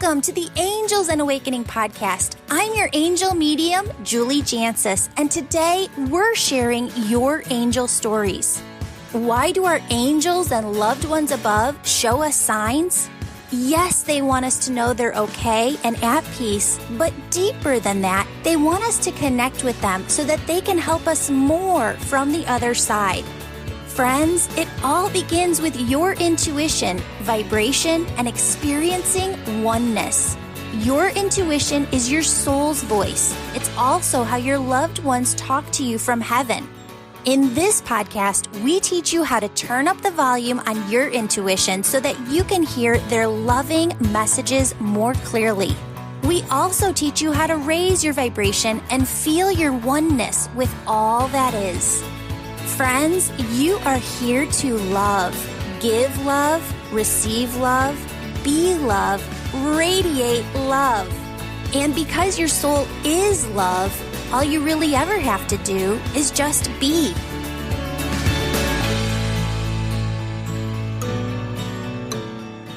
Welcome to the Angels and Awakening podcast. I'm your angel medium, Julie Jancis, and today we're sharing your angel stories. Why do our angels and loved ones above show us signs? Yes, they want us to know they're okay and at peace, but deeper than that, they want us to connect with them so that they can help us more from the other side. Friends, it all begins with your intuition, vibration, and experiencing oneness. Your intuition is your soul's voice. It's also how your loved ones talk to you from heaven. In this podcast, we teach you how to turn up the volume on your intuition so that you can hear their loving messages more clearly. We also teach you how to raise your vibration and feel your oneness with all that is. Friends, you are here to love, give love, receive love, be love, radiate love. And because your soul is love, all you really ever have to do is just be.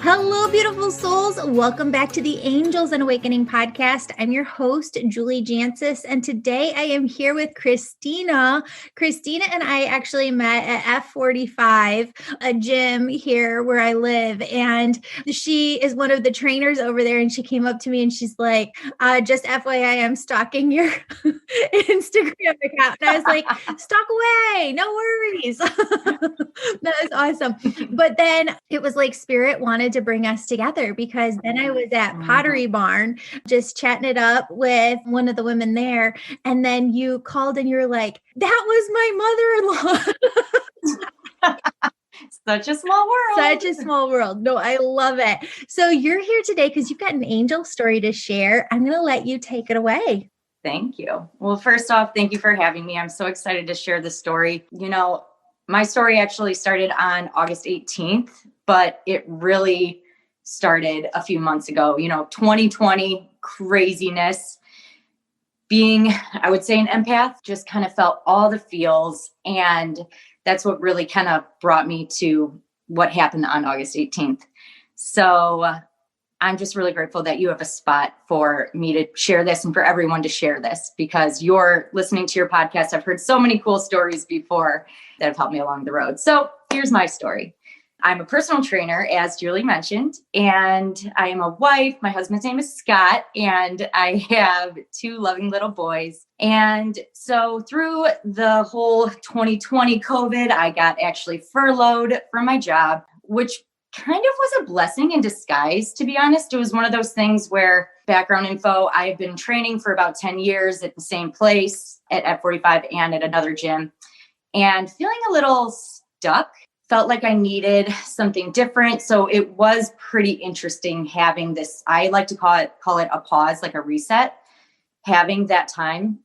Hello, beautiful souls. Welcome back to the Angels and Awakening podcast. I'm your host, Julie Jancis, and today I am here with Kristina. Kristina and I actually met at F45, a gym here where I live, and she is one of the trainers over there, and she came up to me and she's like, just FYI, I'm stalking your Instagram account. And I was like, stalk away, no worries. That was awesome. But then it was like Spirit wanted to bring us together, because then I was at Pottery Barn just chatting it up with one of the women there. And then you called and you're like, that was my mother-in-law. Such a small world. Such a small world. No, I love it. So you're here today because you've got an angel story to share. I'm going to let you take it away. Thank you. Well, first off, thank you for having me. I'm so excited to share this story. You know, my story actually started on August 18th, but it really started a few months ago. 2020 craziness. Being, I would say, an empath, just kind of felt all the feels. And that's what really kind of brought me to what happened on August 18th. So I'm just really grateful that you have a spot for me to share this and for everyone to share this, because you're listening to your podcast. I've heard so many cool stories before that have helped me along the road. So here's my story. I'm a personal trainer, as Julie mentioned, and I am a wife. My husband's name is Scott, and I have two loving little boys. And so through the whole 2020 COVID, I got actually furloughed from my job, which kind of was a blessing in disguise, to be honest. It was one of those things where, background info, I've been training for about 10 years at the same place at F45 and at another gym, and feeling a little stuck. Felt like I needed something different. So it was pretty interesting having this, I like to call it a pause, like a reset, having that time,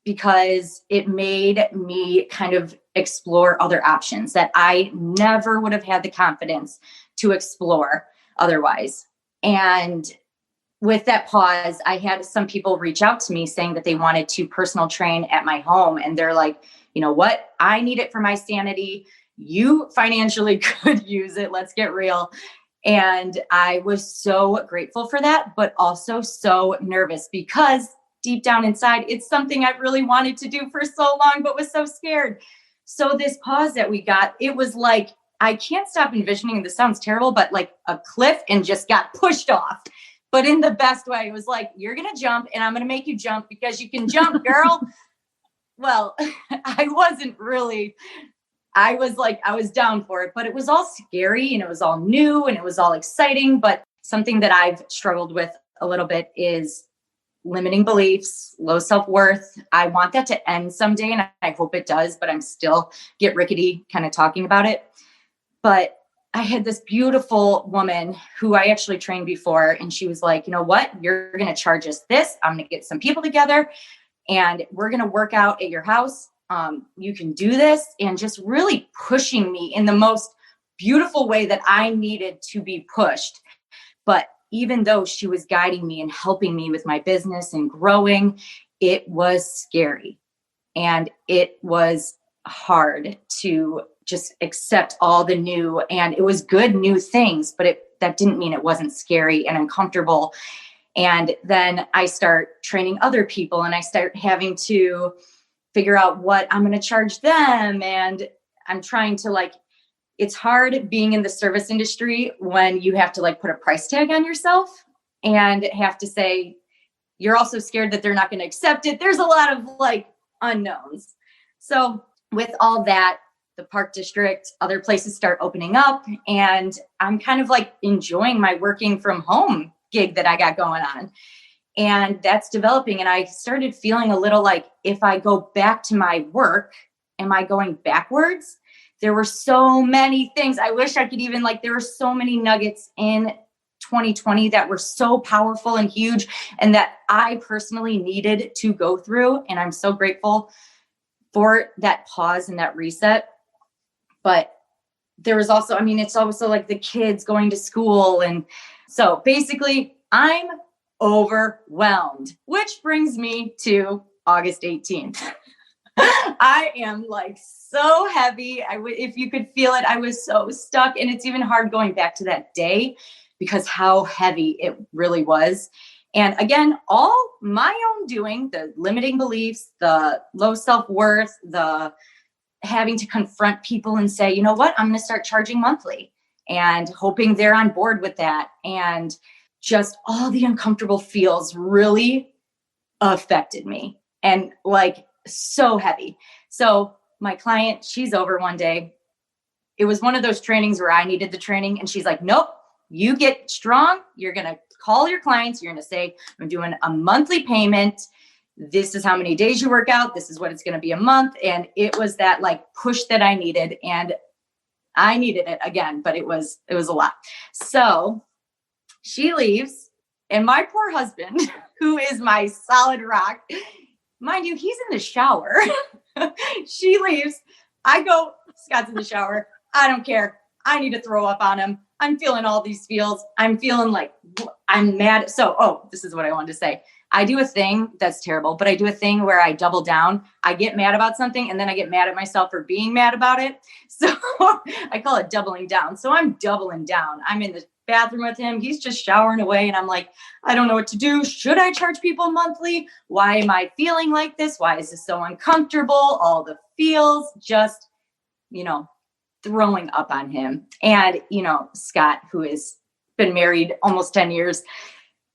because it made me kind of explore other options that I never would have had the confidence to explore otherwise. And with that pause, I had some people reach out to me saying that they wanted to personal train at my home. And they're like, you know what? I need it for my sanity. You financially could use it. Let's get real. And I was so grateful for that, but also so nervous, because deep down inside, it's something I really wanted to do for so long, but was so scared. So this pause that we got, it was like, I can't stop envisioning, this sounds terrible, but like a cliff, and just got pushed off. But in the best way. It was like, you're going to jump and I'm going to make you jump because you can jump, girl. Well, I was down for it, but it was all scary and it was all new and it was all exciting. But something that I've struggled with a little bit is limiting beliefs, low self-worth. I want that to end someday, and I hope it does, but I'm still get rickety kind of talking about it. But I had this beautiful woman who I actually trained before, and she was like, you know what? You're going to charge us this. I'm going to get some people together and we're going to work out at your house. You can do this, and just really pushing me in the most beautiful way that I needed to be pushed. But even though she was guiding me and helping me with my business and growing, it was scary. And it was hard to just accept all the new, and it was good new things, but it that didn't mean it wasn't scary and uncomfortable. And then I start training other people and I start having to figure out what I'm going to charge them. And I'm trying to like, it's hard being in the service industry when you have to like put a price tag on yourself and have to say, you're also scared that they're not going to accept it. There's a lot of like unknowns. So with all that, the park district, other places start opening up, and I'm kind of like enjoying my working from home gig that I got going on. And that's developing. And I started feeling a little like, if I go back to my work, am I going backwards? There were so many things. I wish I could even like, there were so many nuggets in 2020 that were so powerful and huge and that I personally needed to go through. And I'm so grateful for that pause and that reset. But there was also, I mean, it's also like the kids going to school. And so basically I'm overwhelmed, which brings me to August 18th. I am like so heavy. If you could feel it, I was so stuck. And it's even hard going back to that day because how heavy it really was. And again, all my own doing, the limiting beliefs, the low self-worth, the having to confront people and say, you know what, I'm going to start charging monthly and hoping they're on board with that. And just all the uncomfortable feels really affected me and like so heavy. So my client, she's over one day. It was one of those trainings where I needed the training. And she's like, nope, you get strong. You're going to call your clients. You're going to say, I'm doing a monthly payment. This is how many days you work out. This is what it's going to be a month. And it was that like push that I needed. And I needed it again, but it was a lot. So she leaves, and my poor husband, who is my solid rock, mind you, he's in the shower. She leaves. I go, Scott's in the shower. I don't care. I need to throw up on him. I'm feeling all these feels. I'm feeling like I'm mad. So, this is what I wanted to say. I do a thing that's terrible, but I do a thing where I double down. I get mad about something and then I get mad at myself for being mad about it. So I call it doubling down. So I'm doubling down. I'm in the bathroom with him. He's just showering away. And I'm like, I don't know what to do. Should I charge people monthly? Why am I feeling like this? Why is this so uncomfortable? All the feels, just, throwing up on him. And, Scott, who has been married almost 10 years,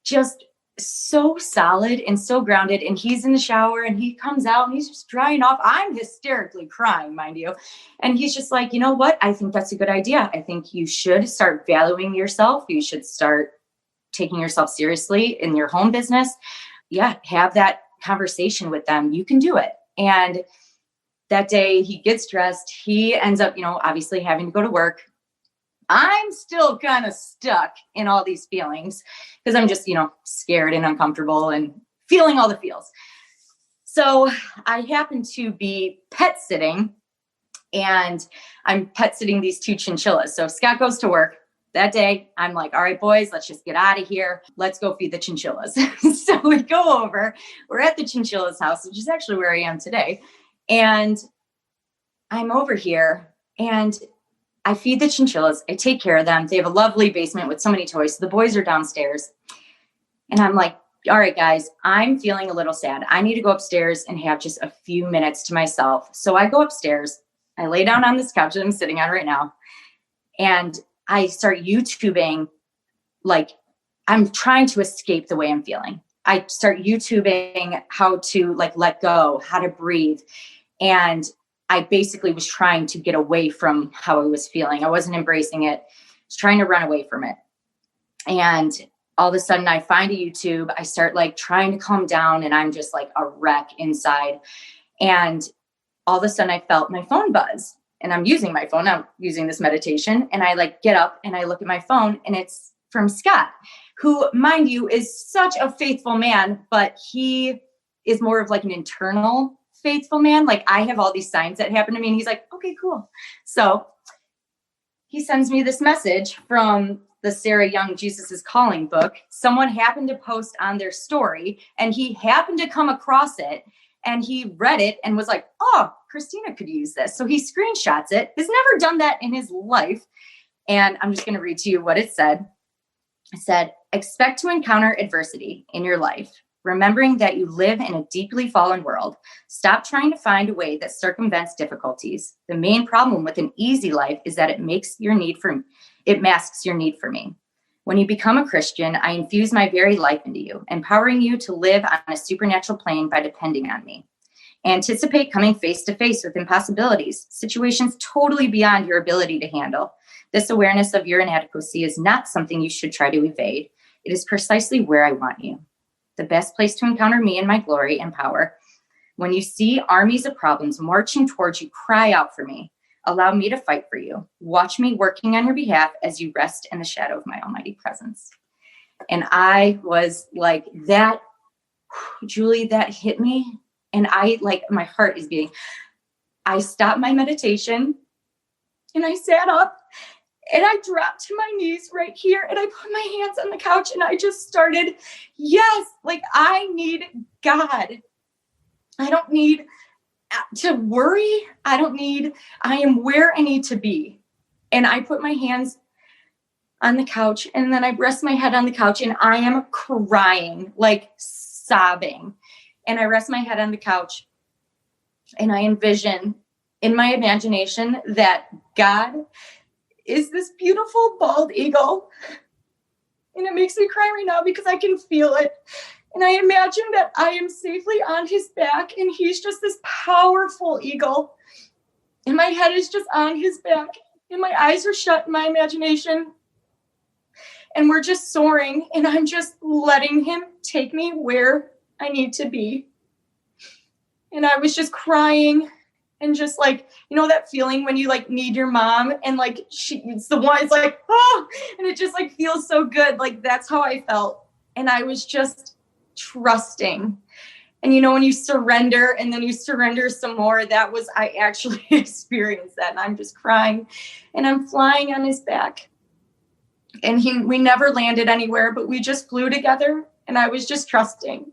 just so solid and so grounded. And he's in the shower and he comes out and he's just drying off. I'm hysterically crying, mind you. And he's just like, you know what? I think that's a good idea. I think you should start valuing yourself. You should start taking yourself seriously in your home business. Yeah. Have that conversation with them. You can do it. And that day he gets dressed. He ends up, obviously having to go to work. I'm still kind of stuck in all these feelings because I'm just, scared and uncomfortable and feeling all the feels. So I happen to be pet sitting, and I'm pet sitting these two chinchillas. So Scott goes to work that day. I'm like, all right, boys, let's just get out of here. Let's go feed the chinchillas. So we go over, we're at the chinchilla's house, which is actually where I am today. And I'm over here and I feed the chinchillas. I take care of them. They have a lovely basement with so many toys. So the boys are downstairs. And I'm like, all right, guys, I'm feeling a little sad. I need to go upstairs and have just a few minutes to myself. So I go upstairs. I lay down on this couch that I'm sitting on right now. And I start YouTubing, like I'm trying to escape the way I'm feeling. I start YouTubing how to let go, how to breathe. And I basically was trying to get away from how I was feeling. I wasn't embracing it. I was trying to run away from it. And all of a sudden I find a YouTube. I start trying to calm down, and I'm just like a wreck inside. And all of a sudden I felt my phone buzz, and I'm using my phone. I'm using this meditation, and I get up and I look at my phone, and it's from Scott, who, mind you, is such a faithful man, but he is more of an internal faithful man. I have all these signs that happen to me, and he's like, okay, cool. So he sends me this message from the Sarah Young Jesus is Calling book. Someone happened to post on their story, and he happened to come across it, and he read it and was like, oh, Kristina could use this. So he screenshots it. Has never done that in his life. And I'm just going to read to you what it said. It said, expect to encounter adversity in your life, remembering that you live in a deeply fallen world. Stop trying to find a way that circumvents difficulties. The main problem with an easy life is that it masks your need for me. When you become a Christian, I infuse my very life into you, empowering you to live on a supernatural plane by depending on me. Anticipate coming face to face with impossibilities, situations totally beyond your ability to handle. This awareness of your inadequacy is not something you should try to evade. It is precisely where I want you. The best place to encounter me in my glory and power. When you see armies of problems marching towards you, cry out for me. Allow me to fight for you. Watch me working on your behalf as you rest in the shadow of my almighty presence. And I was like, that, Julie, that hit me. And my heart is beating. I stopped my meditation and I sat up and I dropped to my knees right here and I put my hands on the couch and I just started, yes, I need God. I don't need to worry. I am where I need to be. And I put my hands on the couch and then I rest my head on the couch and I am crying, sobbing. And I rest my head on the couch and I envision in my imagination that God is this beautiful bald eagle. And it makes me cry right now because I can feel it. And I imagine that I am safely on his back and he's just this powerful eagle. And my head is just on his back and my eyes are shut in my imagination. And we're just soaring and I'm just letting him take me where I need to be. And I was just crying and just that feeling when you need your mom and it's the one, it's oh, and it just feels so good. That's how I felt. And I was just trusting. And when you surrender and then you surrender some more, I actually experienced that. And I'm just crying and I'm flying on his back. And we never landed anywhere, but we just flew together and I was just trusting.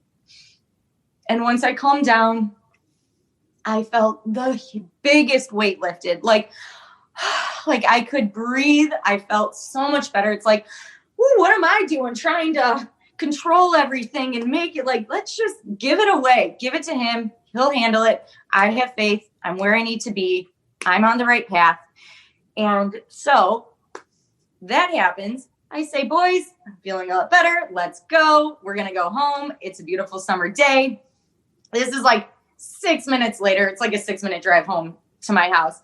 And once I calmed down, I felt the biggest weight lifted. I could breathe. I felt so much better. It's ooh, what am I doing? Trying to control everything and make it let's just give it away. Give it to him. He'll handle it. I have faith. I'm where I need to be. I'm on the right path. And so that happens. I say, boys, I'm feeling a lot better. Let's go. We're going to go home. It's a beautiful summer day. This is 6 minutes later. It's a 6-minute drive home to my house.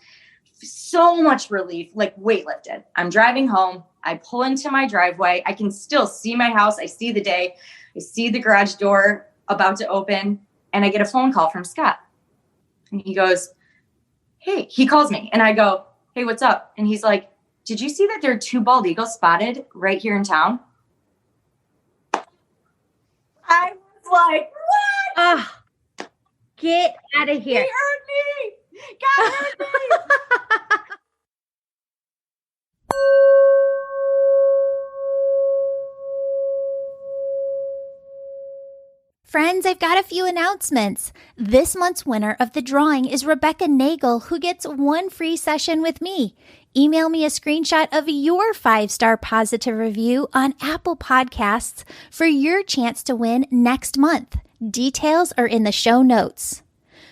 So much relief, weight lifted. I'm driving home. I pull into my driveway. I can still see my house. I see the day. I see the garage door about to open. And I get a phone call from Scott. And he goes, hey, he calls me. And I go, hey, what's up? And he's like, did you see that there are 2 bald eagles spotted right here in town? I was like, what? Oh. Get out of here. He heard me. God heard me. Friends, I've got a few announcements. This month's winner of the drawing is Rebecca Nagel, who gets 1 free session with me. Email me a screenshot of your 5-star positive review on Apple Podcasts for your chance to win next month. Details are in the show notes.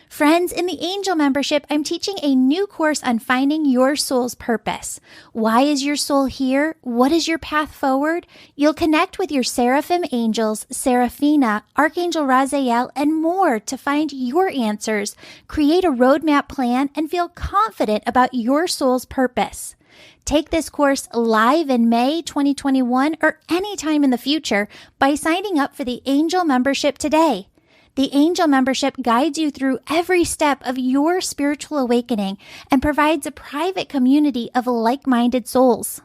Friends, in the Angel membership, I'm teaching a new course on finding your soul's purpose. Why is your soul here? What is your path forward? You'll connect with your seraphim angels, Seraphina, Archangel Raphael, and more to find your answers, create a roadmap plan, and feel confident about your soul's purpose. Take this course live in May 2021 or anytime in the future by signing up for the Angel membership today. The Angel membership guides you through every step of your spiritual awakening and provides a private community of like-minded souls.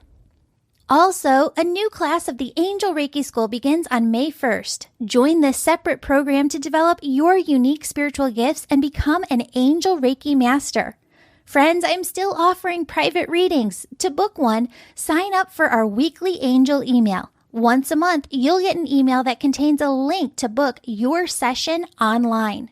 Also, a new class of the Angel Reiki School begins on May 1st. Join this separate program to develop your unique spiritual gifts and become an Angel Reiki Master. Friends, I'm still offering private readings. To book one, sign up for our weekly Angel email. Once a month, you'll get an email that contains a link to book your session online.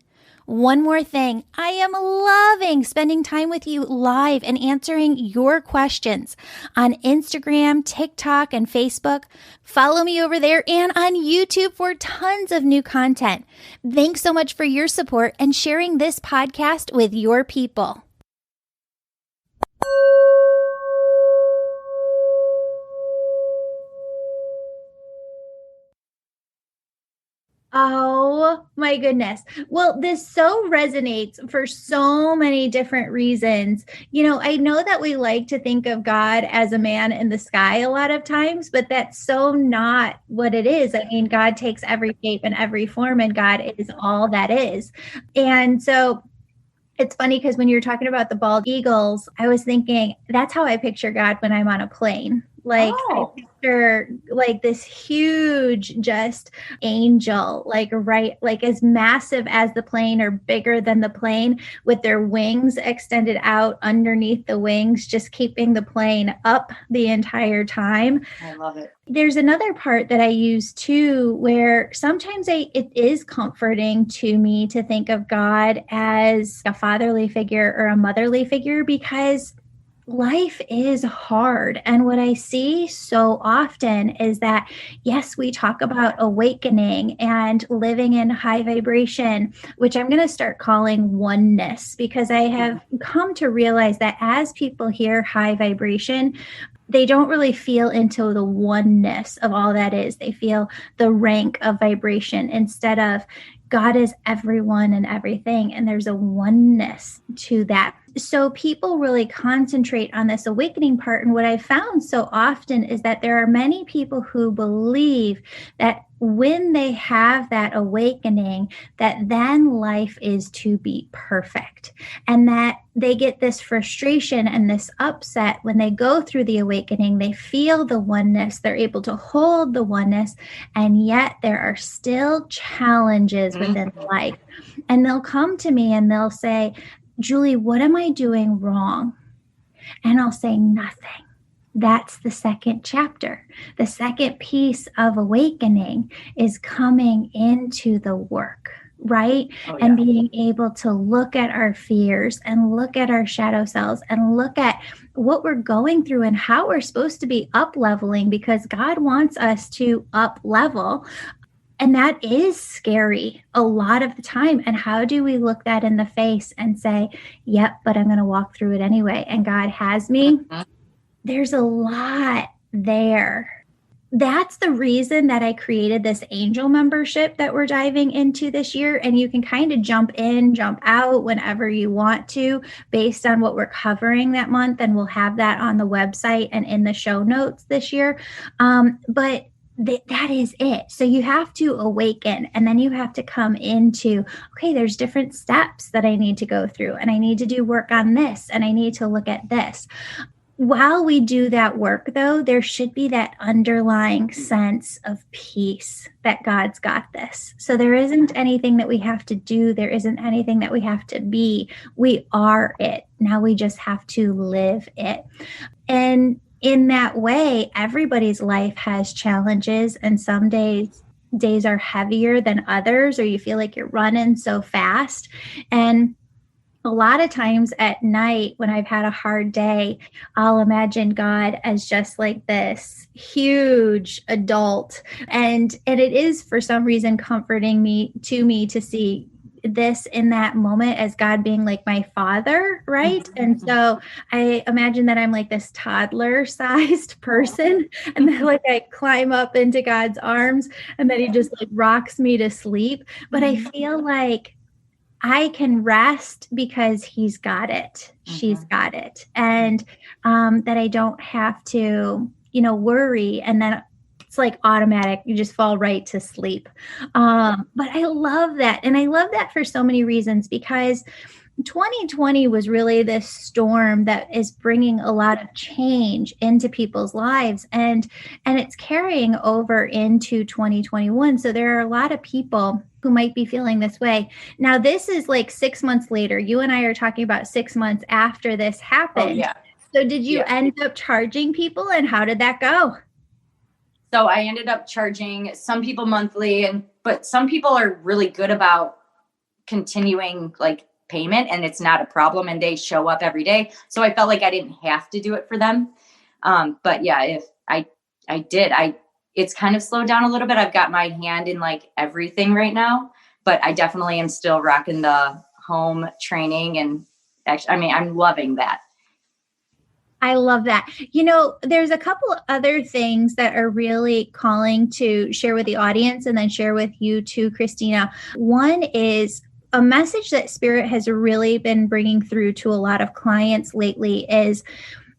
One more thing, I am loving spending time with you live and answering your questions on Instagram, TikTok, and Facebook. Follow me over there and on YouTube for tons of new content. Thanks so much for your support and sharing this podcast with your people. Oh my goodness. Well, this so resonates for so many different reasons. I know that we like to think of God as a man in the sky a lot of times, but that's so not what it is. I mean, God takes every shape and every form, and God is all that is. And so it's funny because when you're talking about the bald eagles, I was thinking that's how I picture God when I'm on a plane. I picture this huge just angel, as massive as the plane or bigger than the plane, with their wings extended out underneath the wings, just keeping the plane up the entire time. I love it. There's another part that I use too, where sometimes it is comforting to me to think of God as a fatherly figure or a motherly figure, because life is hard. And what I see so often is that, yes, we talk about awakening and living in high vibration, which I'm going to start calling oneness, because I have come to realize that as people hear high vibration, they don't really feel into the oneness of all that is. They feel the rank of vibration instead of God is everyone and everything. And there's a oneness to that. So people really concentrate on this awakening part. And what I found so often is that there are many people who believe that when they have that awakening, that then life is to be perfect, and that they get this frustration and this upset when they go through the awakening. They feel the oneness, they're able to hold the oneness, and yet there are still challenges within life. And they'll come to me and they'll say, Julie, what am I doing wrong? And I'll say, nothing. That's the second chapter. The second piece of awakening is coming into the work, right? Oh, yeah. And being able to look at our fears and look at our shadow selves and look at what we're going through and how we're supposed to be up leveling, because God wants us to up level. And that is scary a lot of the time. And how do we look that in the face and say, yep, but I'm going to walk through it anyway, and God has me? There's a lot there. That's the reason that I created this angel membership that we're diving into this year. And you can kind of jump in, jump out whenever you want to, based on what we're covering that month. And we'll have that on the website and in the show notes this year. But that is it. So you have to awaken, and then you have to come into, okay, there's different steps that I need to go through, and I need to do work on this, and I need to look at this. While we do that work, though, there should be that underlying sense of peace that God's got this. So there isn't anything that we have to do. There isn't anything that we have to be. We are it. Now we just have to live it. And in that way, everybody's life has challenges, and some days are heavier than others, or you feel like you're running so fast. And a lot of times at night when I've had a hard day, I'll imagine God as just like this huge adult. And it is for some reason comforting me to see this in that moment as God being like my father, right? And so I imagine that I'm like this toddler sized person, and then like I climb up into God's arms, and then he just like rocks me to sleep. But I feel like I can rest because he's got it. She's got it. And that I don't have to, worry. And then it's like automatic. You just fall right to sleep. But I love that. And I love that for so many reasons, because 2020 was really this storm that is bringing a lot of change into people's lives, and it's carrying over into 2021. So there are a lot of people who might be feeling this way. Now, this is like 6 months later. You and I are talking about 6 months after this happened. Oh, yeah. So did you end up charging people, and how did that go? So I ended up charging some people monthly, but some people are really good about continuing like payment and it's not a problem and they show up every day. So I felt like I didn't have to do it for them. But yeah, if I did, it's kind of slowed down a little bit. I've got my hand in like everything right now, but I definitely am still rocking the home training. And actually, I mean, I'm loving that. I love that. You know, there's a couple of other things that are really calling to share with the audience and then share with you too, Kristina. One is a message that Spirit has really been bringing through to a lot of clients lately is,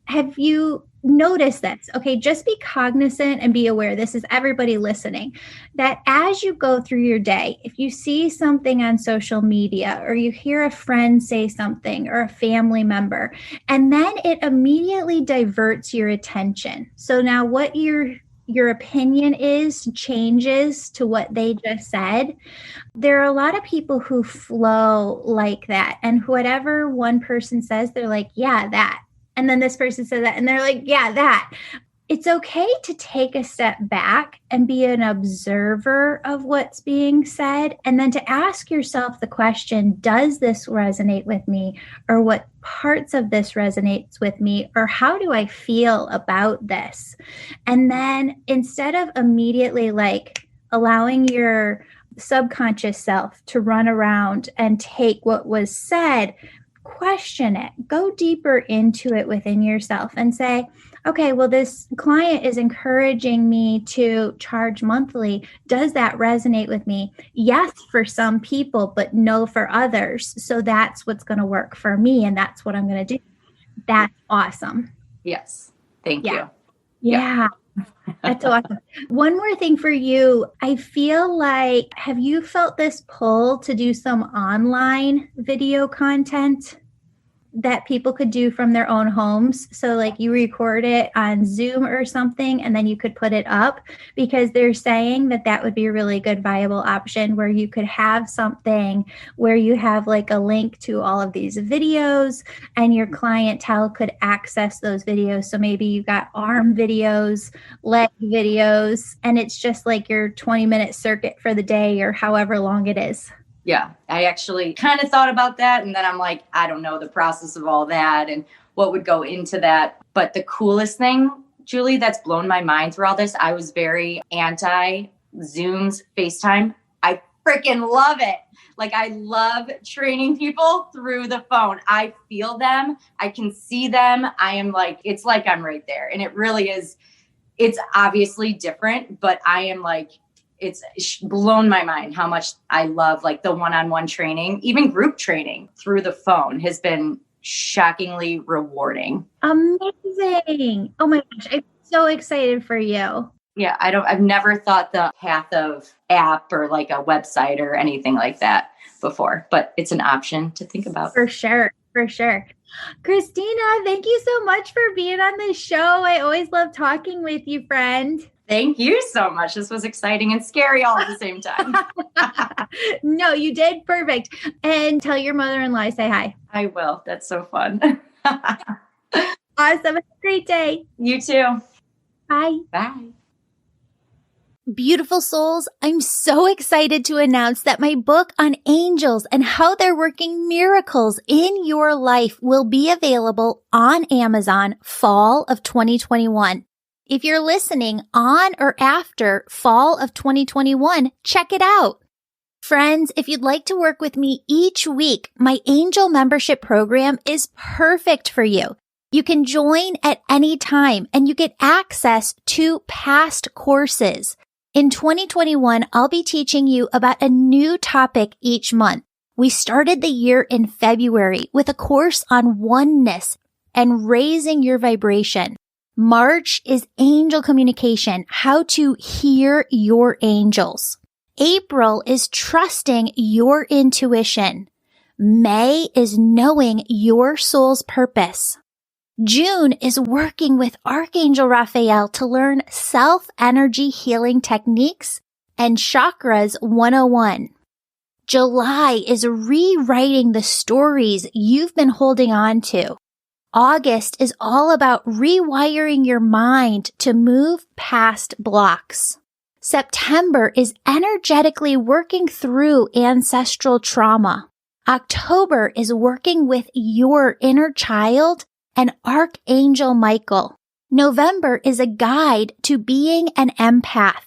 have you noticed this? Okay, just be cognizant and be aware. This is everybody listening, that as you go through your day, if you see something on social media or you hear a friend say something or a family member, and then it immediately diverts your attention. So now what your opinion is changes to what they just said. There are a lot of people who flow like that. And whatever one person says, they're like, yeah, that. And then this person said that, and they're like, yeah, that. It's okay to take a step back and be an observer of what's being said. And then to ask yourself the question, does this resonate with me? Or what parts of this resonates with me? Or how do I feel about this? And then instead of immediately like allowing your subconscious self to run around and take what was said, question it, go deeper into it within yourself and say, okay, well, this client is encouraging me to charge monthly. Does that resonate with me? Yes, for some people, but no for others. So that's what's going to work for me. And that's what I'm going to do. That's awesome. Yes. Thank you. Yeah. That's awesome. One more thing for you. I feel like, have you felt this pull to do some online video content that people could do from their own homes? So like you record it on Zoom or something, and then you could put it up, because they're saying that that would be a really good viable option where you could have something where you have like a link to all of these videos and your clientele could access those videos. So maybe you got arm videos, leg videos, and it's just like your 20-minute circuit for the day or however long it is. Yeah, I actually kind of thought about that. And then I'm like, I don't know the process of all that and what would go into that. But the coolest thing, Julie, that's blown my mind through all this, I was very anti Zooms, FaceTime. I freaking love it. Like, I love training people through the phone. I feel them. I can see them. I am like, it's like I'm right there. And it really is. It's obviously different, but I am like, it's blown my mind how much I love like the one-on-one training. Even group training through the phone has been shockingly rewarding. Amazing. Oh my gosh. I'm so excited for you. Yeah. I've never thought the path of app or like a website or anything like that before, but it's an option to think about. For sure. For sure. Kristina, thank you so much for being on the show. I always love talking with you, friend. Thank you so much. This was exciting and scary all at the same time. No, you did perfect. And tell your mother-in-law I say hi. I will. That's so fun. Awesome. Have a great day. You too. Bye. Bye. Beautiful souls, I'm so excited to announce that my book on angels and how they're working miracles in your life will be available on Amazon fall of 2021. If you're listening on or after fall of 2021, check it out. Friends, if you'd like to work with me each week, my angel membership program is perfect for you. You can join at any time and you get access to past courses. In 2021, I'll be teaching you about a new topic each month. We started the year in February with a course on oneness and raising your vibration. March is angel communication, how to hear your angels. April is trusting your intuition. May is knowing your soul's purpose. June is working with Archangel Raphael to learn self-energy healing techniques and Chakras 101. July is rewriting the stories you've been holding on to. August is all about rewiring your mind to move past blocks. September is energetically working through ancestral trauma. October is working with your inner child and Archangel Michael. November is a guide to being an empath.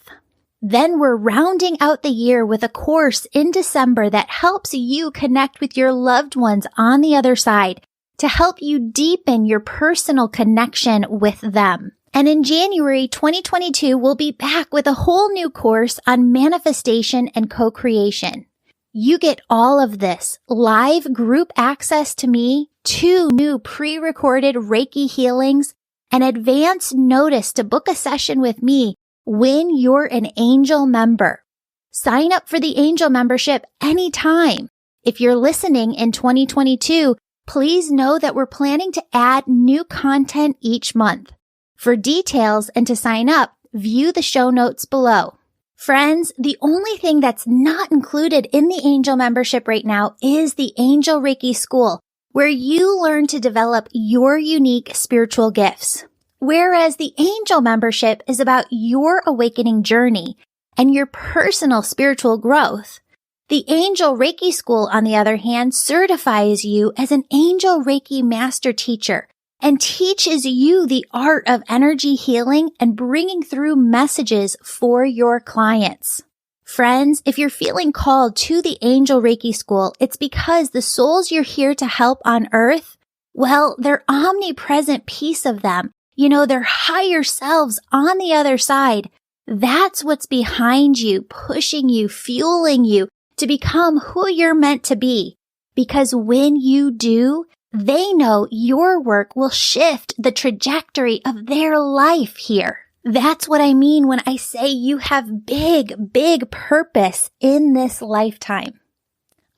Then we're rounding out the year with a course in December that helps you connect with your loved ones on the other side to help you deepen your personal connection with them. And in January 2022, we'll be back with a whole new course on manifestation and co-creation. You get all of this live group access to me, 2 new pre-recorded Reiki healings, and advance notice to book a session with me when you're an Angel member. Sign up for the Angel membership anytime. If you're listening in 2022, please know that we're planning to add new content each month. For details and to sign up, view the show notes below. Friends, the only thing that's not included in the Angel membership right now is the Angel Reiki School, where you learn to develop your unique spiritual gifts. Whereas the Angel membership is about your awakening journey and your personal spiritual growth. The Angel Reiki School, on the other hand, certifies you as an Angel Reiki Master Teacher and teaches you the art of energy healing and bringing through messages for your clients. Friends, if you're feeling called to the Angel Reiki School, it's because the souls you're here to help on Earth, well, their omnipresent piece of them, their higher selves on the other side, that's what's behind you, pushing you, fueling you to become who you're meant to be. Because when you do, they know your work will shift the trajectory of their life here. That's what I mean when I say you have big, big purpose in this lifetime.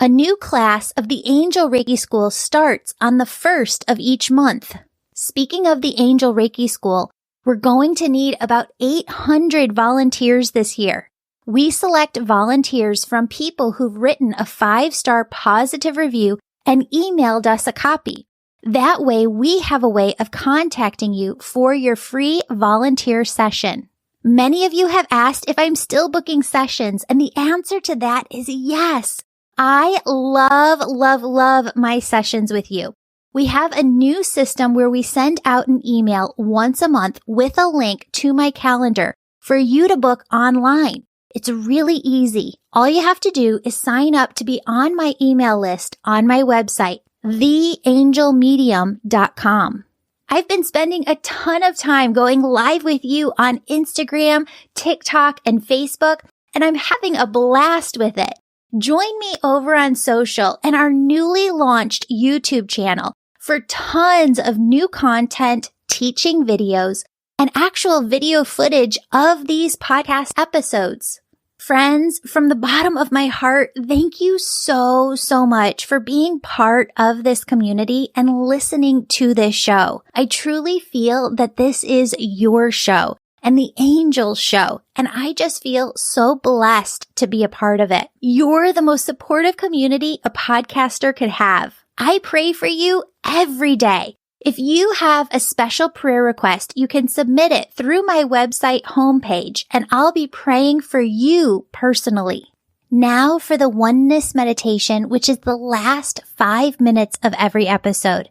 A new class of the Angel Reiki School starts on the 1st of each month. Speaking of the Angel Reiki School, we're going to need about 800 volunteers this year. We select volunteers from people who've written a 5-star positive review and emailed us a copy. That way, we have a way of contacting you for your free volunteer session. Many of you have asked if I'm still booking sessions, and the answer to that is yes. I love, love, love my sessions with you. We have a new system where we send out an email once a month with a link to my calendar for you to book online. It's really easy. All you have to do is sign up to be on my email list on my website, theangelmedium.com. I've been spending a ton of time going live with you on Instagram, TikTok, and Facebook, and I'm having a blast with it. Join me over on social and our newly launched YouTube channel for tons of new content, teaching videos, and actual video footage of these podcast episodes. Friends, from the bottom of my heart, thank you so much for being part of this community and listening to this show. I truly feel that this is your show and the Angel show, and I just feel so blessed to be a part of it. You're the most supportive community a podcaster could have. I pray for you every day. If you have a special prayer request, you can submit it through my website homepage, and I'll be praying for you personally. Now for the oneness meditation, which is the last 5 minutes of every episode.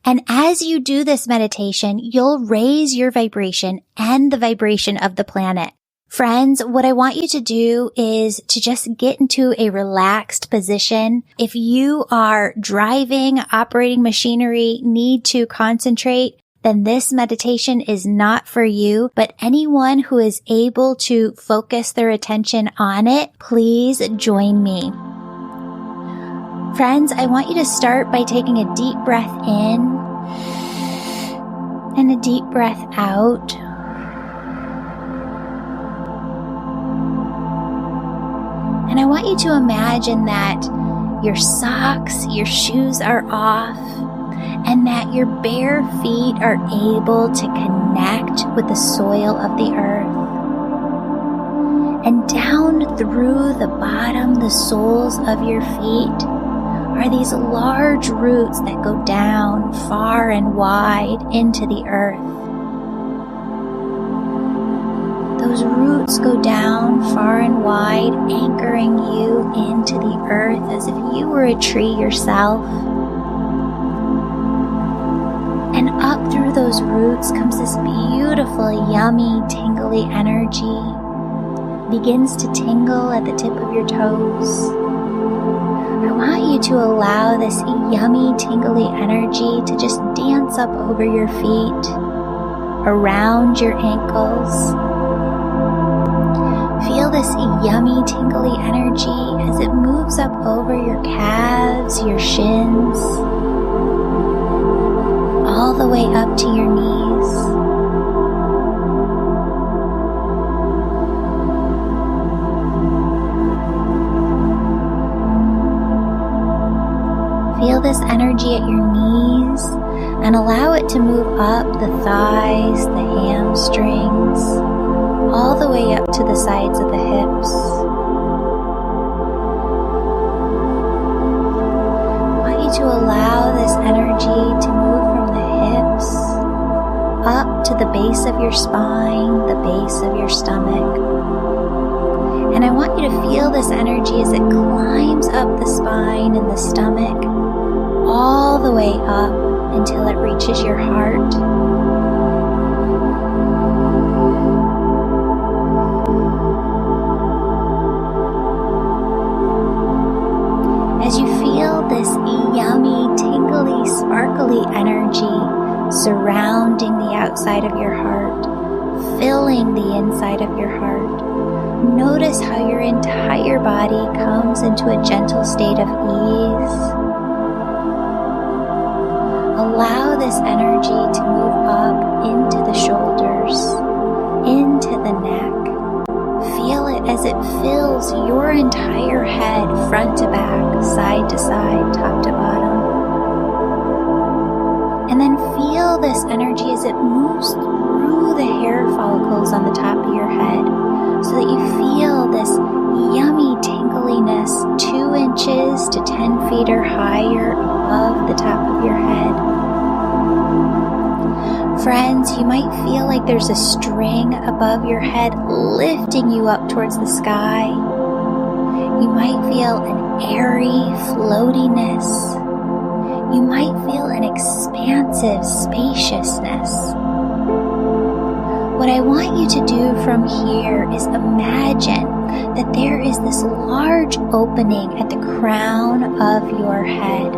And as you do this meditation, you'll raise your vibration and the vibration of the planet. Friends, what I want you to do is to just get into a relaxed position. If you are driving, operating machinery, need to concentrate, then this meditation is not for you. But anyone who is able to focus their attention on it, please join me. Friends, I want you to start by taking a deep breath in and a deep breath out. And I want you to imagine that your socks, your shoes are off, and that your bare feet are able to connect with the soil of the earth. And down through the bottom, the soles of your feet, are these large roots that go down far and wide into the earth. Those roots go down far and wide, anchoring you into the earth as if you were a tree yourself. And up through those roots comes this beautiful, yummy, tingly energy. Begins to tingle at the tip of your toes. I want you to allow this yummy, tingly energy to just dance up over your feet, around your ankles. Feel this yummy, tingly energy as it moves up over your calves, your shins, all the way up to your knees. Feel this energy at your knees and allow it to move up the thighs, the hamstrings, all the way up to the sides of the hips. I want you to allow this energy to move from the hips up to the base of your spine, the base of your stomach. And I want you to feel this energy as it climbs up the spine and the stomach, all the way up until it reaches your heart. As you feel this yummy, tingly, sparkly energy surrounding the outside of your heart, filling the inside of your heart, notice how your entire body comes into a gentle state of ease. Allow this energy to move up into the shoulders, into the neck. Feel it as it fills your entire head, front to back, side to side, top to bottom. And then feel this energy as it moves through the hair follicles on the top of your head, so that you feel this yummy tingliness 2 inches to 10 feet or higher above the top of your head. Friends, you might feel like there's a string above your head lifting you up towards the sky. You might feel an airy floatiness. You might feel an expansive spaciousness. What I want you to do from here is imagine that there is this large opening at the crown of your head.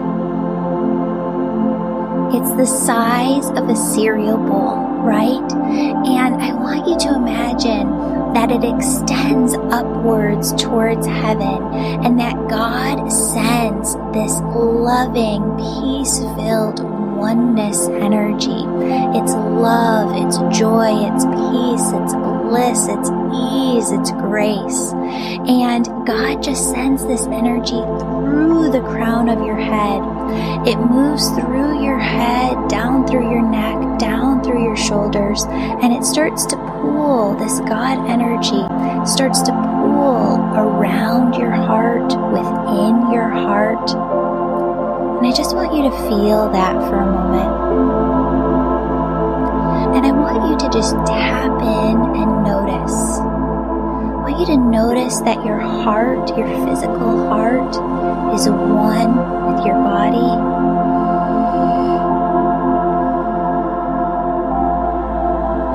It's the size of a cereal bowl, right? And I want you to imagine that it extends upwards towards heaven and that God sends this loving, peace-filled oneness energy. It's love, it's joy, it's peace, it's bliss, it's ease, it's grace. And God just sends this energy through the crown of your head. It moves through your head, down through your neck, down through your shoulders, and it starts to pool. This God energy starts to pool around your heart, within your heart. And I just want you to feel that for a moment. And I want you to just tap in and notice. I want you to notice that your heart, your physical heart, is one with your body.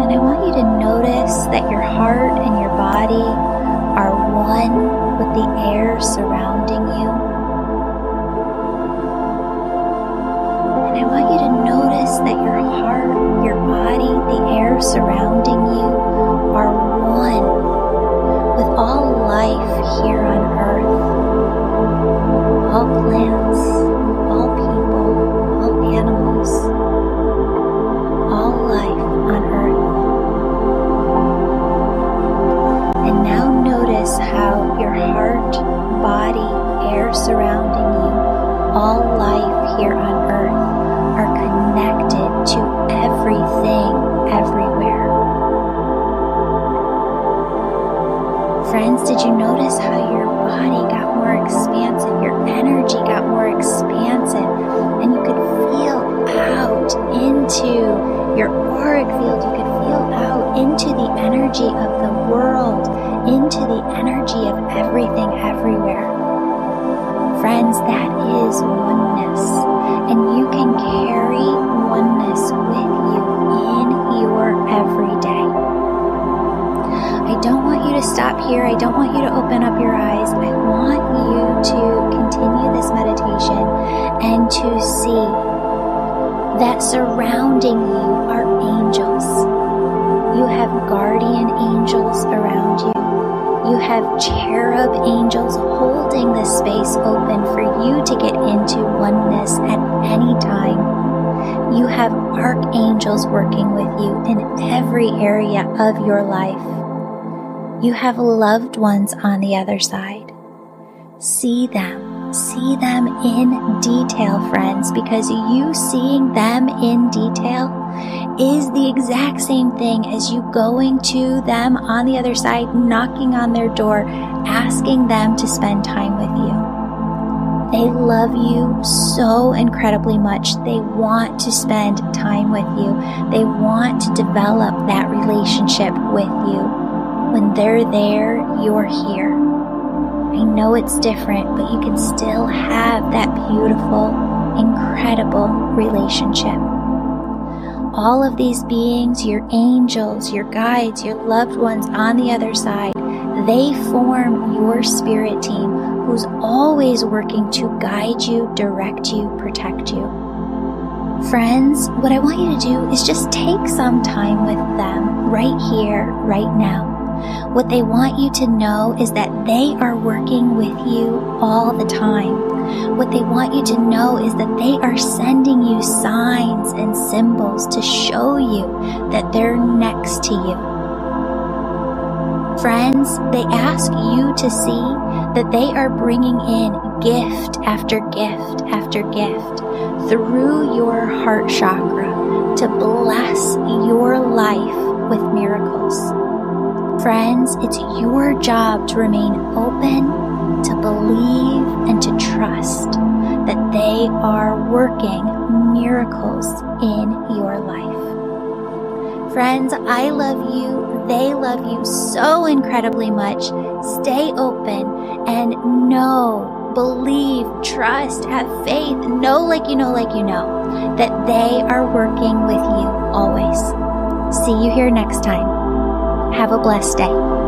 And I want you to notice that your heart and your body are one with the air surrounding you. And I want you to notice that your heart, your body, the air surrounding you are one with all life here on earth. All plants, all people, all animals, all life on earth. And now notice how your heart, body, air surrounding you, all life here on earth are connected to everything, everywhere. Friends, did you notice how your body got more expansive, your energy got more expansive, and you could feel out into your auric field, you could feel out into the energy of the world, into the energy of everything everywhere. Friends, that is oneness, and you can carry oneness with you in your everyday. I don't want you to stop here. I don't want you to open up your eyes. I want you to continue this meditation and to see that surrounding you are angels. You have guardian angels around you. You have cherub angels holding the space open for you to get into oneness at any time. You have archangels working with you in every area of your life. You have loved ones on the other side. See them in detail, friends, because you seeing them in detail is the exact same thing as you going to them on the other side, knocking on their door, asking them to spend time with you. They love you so incredibly much. They want to spend time with you. They want to develop that relationship with you. When they're there, you're here. I know it's different, but you can still have that beautiful, incredible relationship. All of these beings, your angels, your guides, your loved ones on the other side, they form your spirit team who's always working to guide you, direct you, protect you. Friends, what I want you to do is just take some time with them right here, right now. What they want you to know is that they are working with you all the time. What they want you to know is that they are sending you signs and symbols to show you that they're next to you. Friends, they ask you to see that they are bringing in gift after gift after gift through your heart chakra to bless your life with miracles. Friends, it's your job to remain open, to believe, and to trust that they are working miracles in your life. Friends, I love you. They love you so incredibly much. Stay open and know, believe, trust, have faith, know like you know that they are working with you always. See you here next time. Have a blessed day.